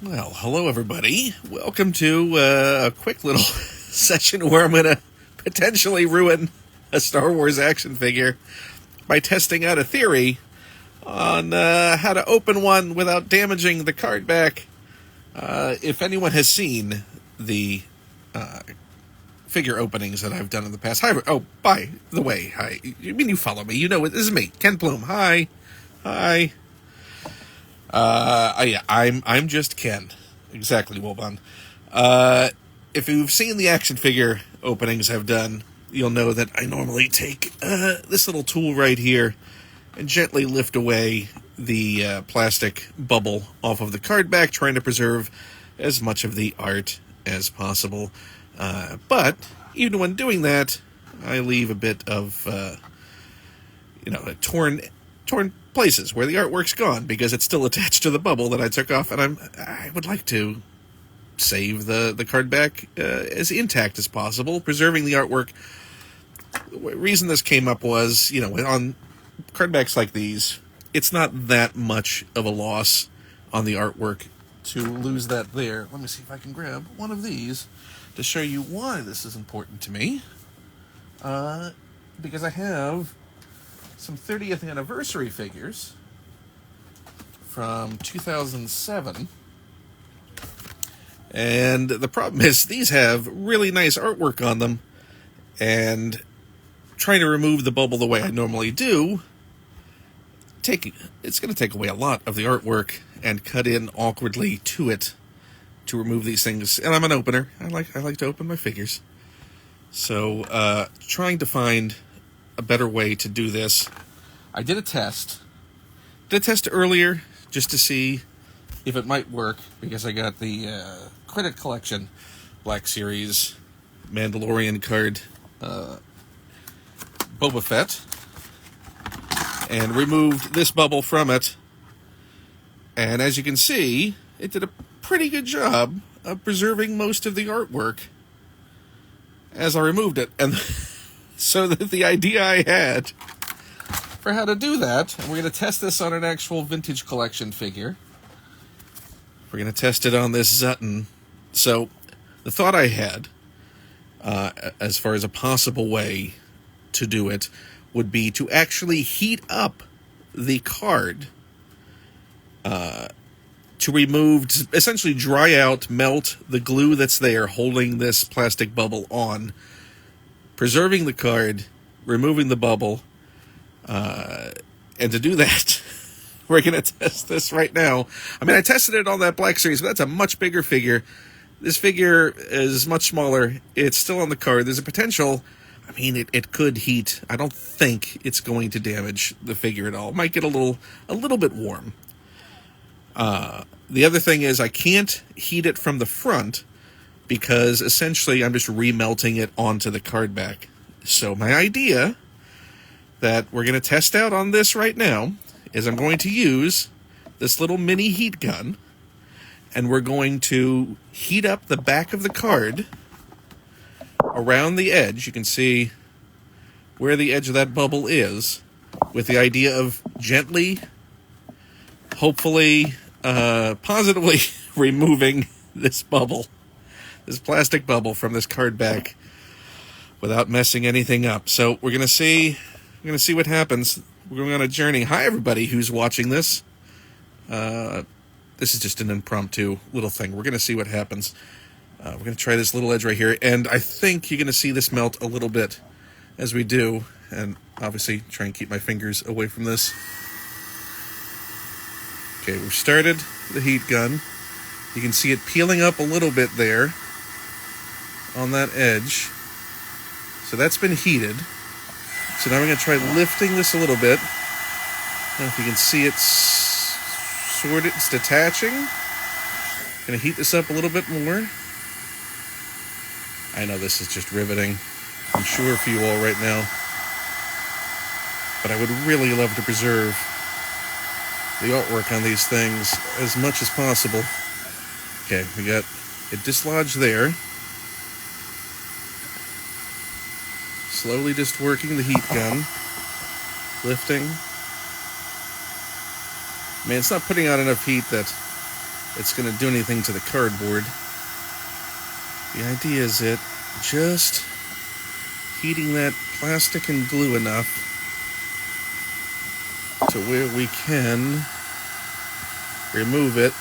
Well, hello everybody. Welcome to a quick little session where I'm going to potentially ruin a Star Wars action figure by testing out a theory on how to open one without damaging the card back. If anyone has seen the figure openings that I've done in the past. Hi. Oh, by the way, hi. You mean you follow me? You know it. This is me, Ken Plume. Hi. Hi. Yeah, I'm just Ken. Exactly, Wobon. If you've seen the action figure openings I've done, you'll know that I normally take this little tool right here and gently lift away the plastic bubble off of the card back, trying to preserve as much of the art as possible. But even when doing that, I leave a bit of, torn places where the artwork's gone because it's still attached to the bubble that I took off, and I would like to save the card back as intact as possible, preserving the artwork. The reason this came up was, on card backs like these, it's not that much of a loss on the artwork to lose that there. Let me see if I can grab one of these to show you why this is important to me. Because I have some 30th anniversary figures from 2007. And the problem is these have really nice artwork on them, and trying to remove the bubble the way I normally do, it's going to take away a lot of the artwork and cut in awkwardly to it to remove these things. And I'm an opener. I like to open my figures. So trying to find a better way to do this. I did a test. Did a test earlier just to see if it might work, because I got the Critic Collection Black Series Mandalorian card Boba Fett, and removed this bubble from it. And as you can see, it did a pretty good job of preserving most of the artwork as I removed it. And so that the idea I had for how to do that, and we're going to test this on an actual vintage collection figure. We're going to test it on this Zutton. So the thought I had, as far as a possible way to do it, would be to actually heat up the card to remove, essentially dry out, melt the glue that's there holding this plastic bubble on, preserving the card, removing the bubble, and to do that, we're going to test this right now. I mean, I tested it on that Black Series, but that's a much bigger figure. This figure is much smaller. It's still on the card. There's a potential. I mean, it could heat. I don't think it's going to damage the figure at all. It might get a little bit warm. The other thing is I can't heat it from the front because essentially I'm just remelting it onto the card back. So my idea that we're going to test out on this right now is I'm going to use this little mini heat gun, and we're going to heat up the back of the card around the edge. You can see where the edge of that bubble is, with the idea of gently, hopefully, positively removing this bubble, this plastic bubble from this card back without messing anything up. So we're going to see what happens. We're going on a journey. Hi, everybody who's watching this. This is just an impromptu little thing. We're going to see what happens. We're going to try this little edge right here, and I think you're going to see this melt a little bit as we do, and obviously try and keep my fingers away from this. Okay, we've started the heat gun. You can see it peeling up a little bit there on that edge. So that's been heated. So now we're going to try lifting this a little bit. I don't know if you can see it's detaching. Going to heat this up a little bit more. I know this is just riveting, I'm sure, for you all right now. But I would really love to preserve the artwork on these things as much as possible. Okay, we got it dislodged there. Slowly just working the heat gun. Lifting. Man, it's not putting out enough heat that it's going to do anything to the cardboard. The idea is that just heating that plastic and glue enough to where we can remove it.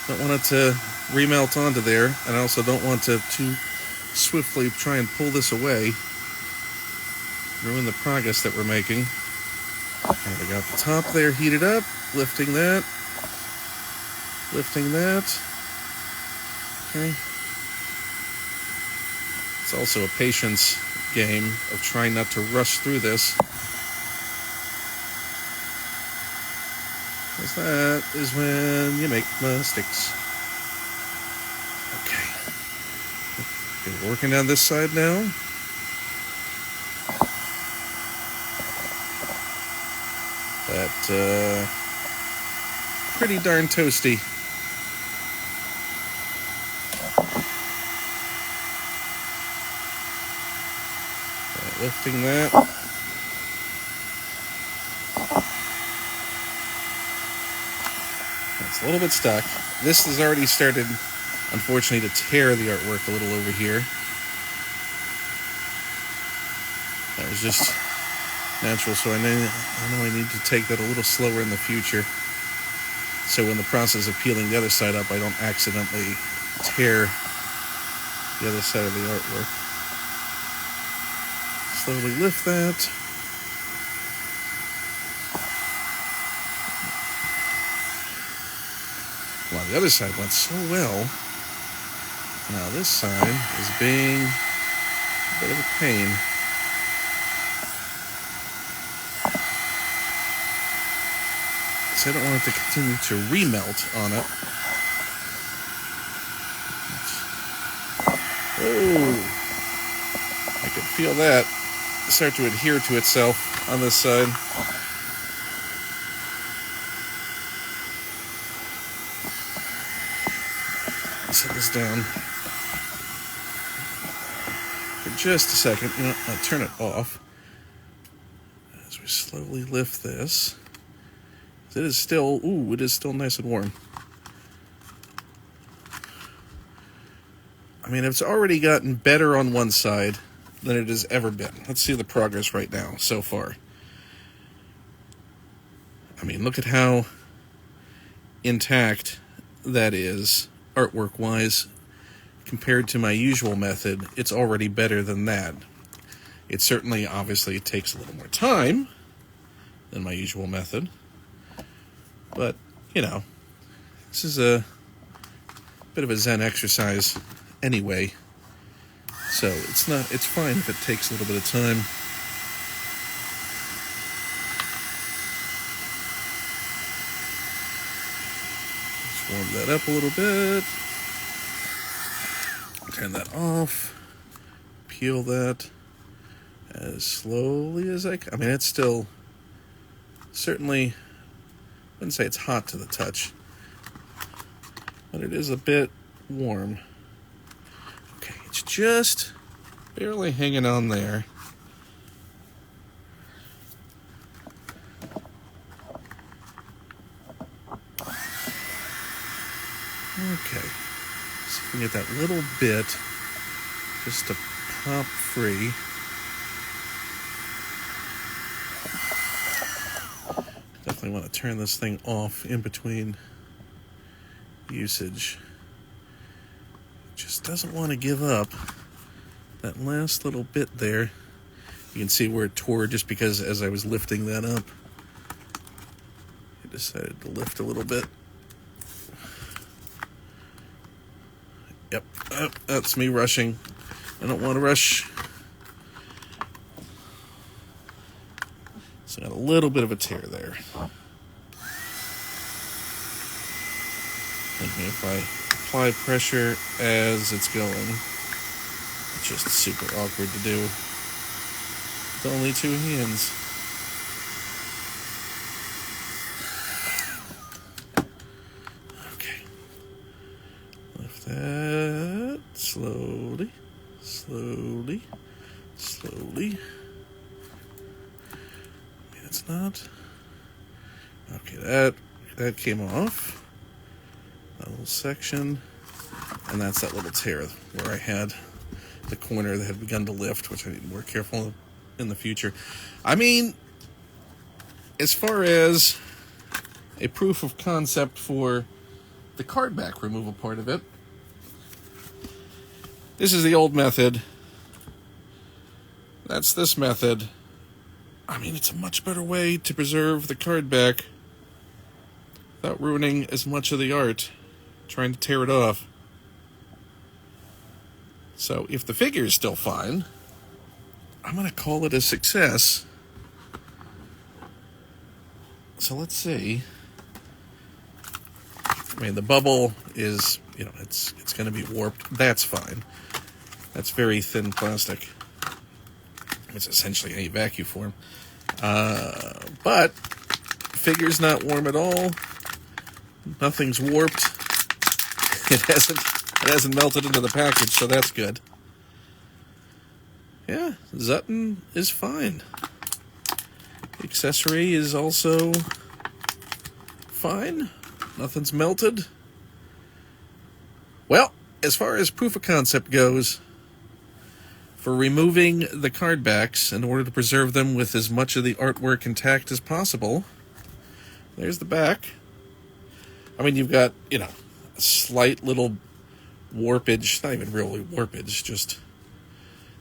Don't want it to remelt onto there, and I also don't want to too swiftly try and pull this away, ruin the progress that we're making. And we got the top there heated up, lifting that. Okay. It's also a patience game of trying not to rush through this. Because that is when you make mistakes. Okay. We're working down this side now. That, pretty darn toasty. Lifting that. It's a little bit stuck. This has already started, unfortunately, to tear the artwork a little over here. That was just natural, so I know I need to take that a little slower in the future. So in the process of peeling the other side up, I don't accidentally tear the other side of the artwork. Slowly lift that. Wow, the other side went so well. Now this side is being a bit of a pain. So I don't want it to continue to remelt on it. Oh, I can feel that start to adhere to itself on this side. Set this down for just a second. You know, I'll turn it off as we slowly lift this. It is still, it is still nice and warm. I mean, it's already gotten better on one side than it has ever been. Let's see the progress right now so far. I mean, look at how intact that is artwork-wise compared to my usual method. It's already better than that. It certainly, obviously, takes a little more time than my usual method. But, you know, this is a bit of a Zen exercise anyway. So it's fine if it takes a little bit of time. Just warm that up a little bit. Turn that off. Peel that as slowly as I can. I mean, it's still certainly, I wouldn't say it's hot to the touch, but it is a bit warm. Okay, it's just barely hanging on there. Okay, so we can get that little bit just to pop free. Definitely want to turn this thing off in between usage. Just doesn't want to give up that last little bit there. You can see where it tore just because as I was lifting that up, I decided to lift a little bit. Yep, that's me rushing. I don't want to rush. So got a little bit of a tear there. Thinking if I apply pressure as it's going, it's just super awkward to do with only two hands. Okay. Lift that slowly, slowly, slowly. It's not. Okay, that came off. little section, and that's that little tear where I had the corner that had begun to lift, which I need to be more careful in the future. I mean, as far as a proof of concept for the card back removal part of it, this is the old method. That's this method. I mean, it's a much better way to preserve the card back without ruining as much of the art, trying to tear it off. So if the figure is still fine, I'm going to call it a success. So let's see. I mean, the bubble is, it's going to be warped. That's fine. That's very thin plastic. It's essentially a vacuum form. But figure's not warm at all. Nothing's warped. It hasn't melted into the package, so that's good. Yeah, Zutton is fine. The accessory is also fine. Nothing's melted. Well, as far as proof of concept goes, for removing the card backs in order to preserve them with as much of the artwork intact as possible, there's the back. I mean, you've got, a slight little warpage, not even really warpage, just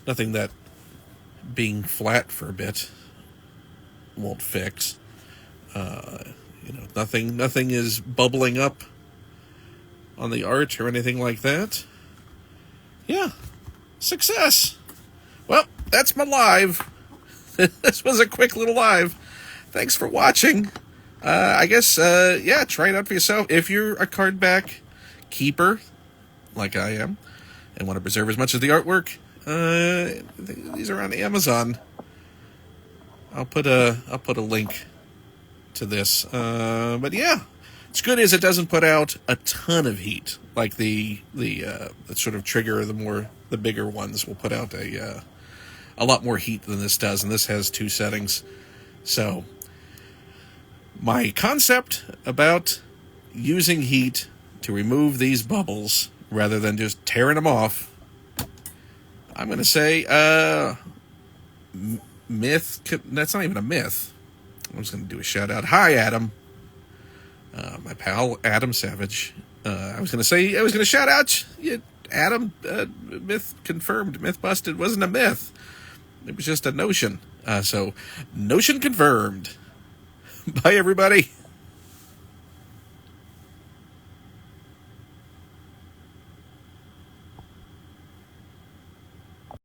nothing that being flat for a bit won't fix. Nothing is bubbling up on the art or anything like that. Yeah, success. Well, that's my live. This was a quick little live. Thanks for watching. I guess, try it out for yourself. If you're a card back keeper, like I am, and want to preserve as much of the artwork, these are on Amazon. I'll put a link to this. But yeah, what's good is it doesn't put out a ton of heat like the sort of trigger. The bigger ones will put out a lot more heat than this does, and this has 2 settings. So my concept about using heat to remove these bubbles rather than just tearing them off, I'm going to say myth. That's not even a myth. I'm just going to do a shout out. Hi, Adam. My pal, Adam Savage. I was going to shout out you, Adam. Myth confirmed. Myth busted. Wasn't a myth. It was just a notion. So, notion confirmed. Bye, everybody.